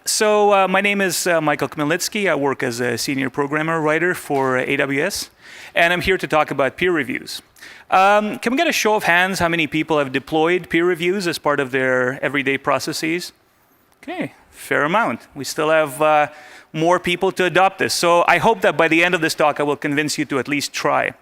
My name is Michael Kmelitsky. I work as a senior programmer writer for AWS, and I'm here to talk about peer reviews. Can we get a show of hands how many people have deployed peer reviews as part of their everyday processes? Okay, fair amount. We still have more people to adopt this. So I hope that by the end of this talk, I will convince you to at least try.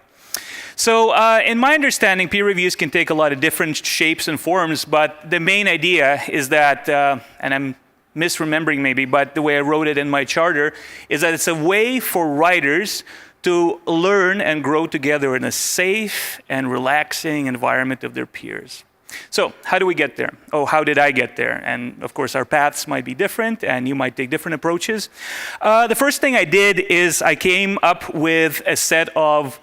So in my understanding, peer reviews can take a lot of different shapes and forms, but the main idea is that, and I'm misremembering maybe, but the way I wrote it in my charter, is that it's a way for writers to learn and grow together in a safe and relaxing environment of their peers. So how do we get there? Oh, how did I get there? And of course, our paths might be different, and you might take different approaches. The first thing I did is I came up with a set of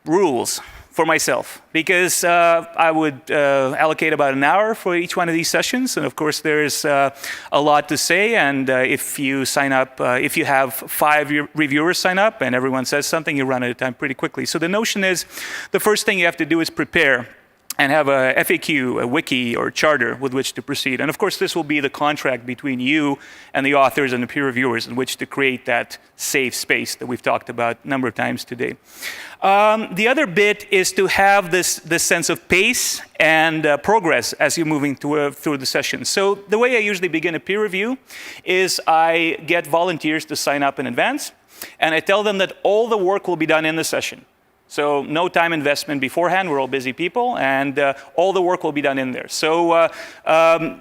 rules for myself, because I would allocate about an hour for each one of these sessions. And of course, there's a lot to say. And if you sign up, if you have 5 reviewers sign up and everyone says something, you run out of time pretty quickly. So the notion is, the first thing you have to do is prepare and have a FAQ, a wiki, or charter with which to proceed. And of course, this will be the contract between you and the authors and the peer reviewers in which to create that safe space that we've talked about a number of times today. The other bit is to have this sense of pace and progress as you're moving through the session. So the way I usually begin a peer review is I get volunteers to sign up in advance, and I tell them that all the work will be done in the session. So no time investment beforehand. We're all busy people, and all the work will be done in there. So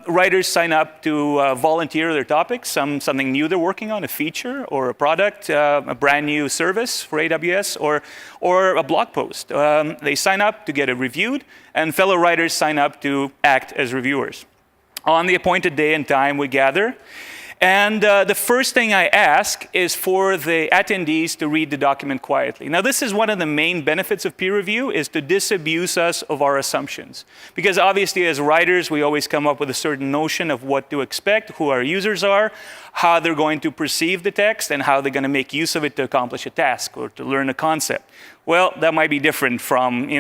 writers sign up to volunteer their topics, something new they're working on, a feature or a product, a brand new service for AWS, or a blog post. They sign up to get it reviewed, and fellow writers sign up to act as reviewers. On the appointed day and time, we gather. And the first thing I ask is for the attendees to read the document quietly. Now, this is one of the main benefits of peer review, is to disabuse us of our assumptions. Because obviously, as writers, we always come up with a certain notion of what to expect, who our users are, how they're going to perceive the text, and how they're going to make use of it to accomplish a task or to learn a concept. Well, that might be different from,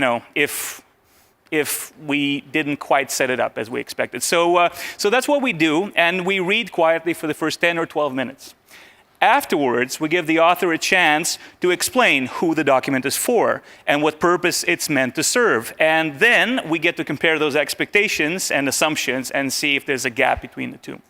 if we didn't quite set it up as we expected. So that's what we do, and we read quietly for the first 10 or 12 minutes. Afterwards, we give the author a chance to explain who the document is for and what purpose it's meant to serve. And then we get to compare those expectations and assumptions and see if there's a gap between the two.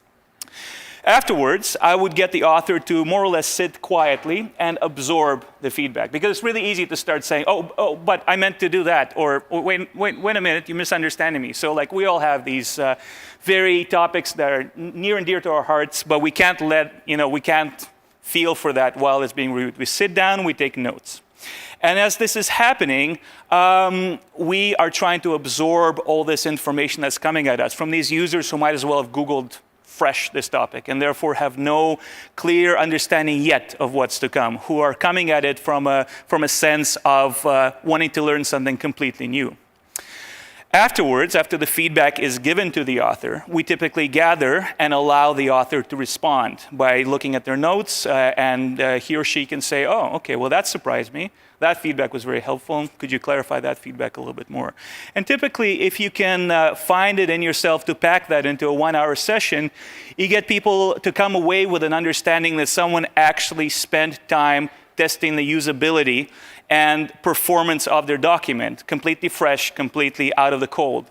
Afterwards, I would get the author to more or less sit quietly and absorb the feedback, because it's really easy to start saying, oh, but I meant to do that, or wait a minute, you're misunderstanding me. So like, we all have these very topics that are near and dear to our hearts, but we can't we can't feel for that while it's being reviewed. We sit down, we take notes. And as this is happening, we are trying to absorb all this information that's coming at us from these users who might as well have Googled fresh this topic, and therefore have no clear understanding yet of what's to come, who are coming at it from a sense of wanting to learn something completely new. Afterwards, after the feedback is given to the author, we typically gather and allow the author to respond by looking at their notes, and he or she can say, oh, okay, well, that surprised me. That feedback was very helpful. Could you clarify that feedback a little bit more? And typically, if you can find it in yourself to pack that into a 1-hour session, you get people to come away with an understanding that someone actually spent time testing the usability and performance of their document, completely fresh, completely out of the cold.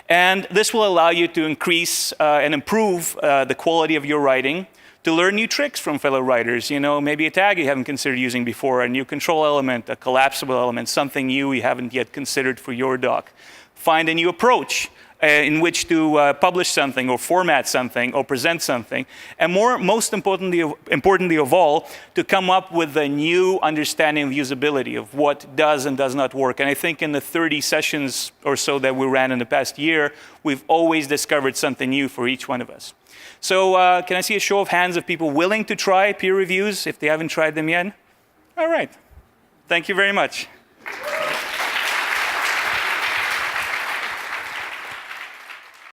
And this will allow you to increase and improve the quality of your writing, to learn new tricks from fellow writers, maybe a tag you haven't considered using before, a new control element, a collapsible element, something new you haven't yet considered for your doc. Find a new approach in which to publish something or format something or present something. And most importantly of all, to come up with a new understanding of usability, of what does and does not work. And I think in the 30 sessions or so that we ran in the past year, we've always discovered something new for each one of us. So can I see a show of hands of people willing to try peer reviews if they haven't tried them yet? All right. Thank you very much.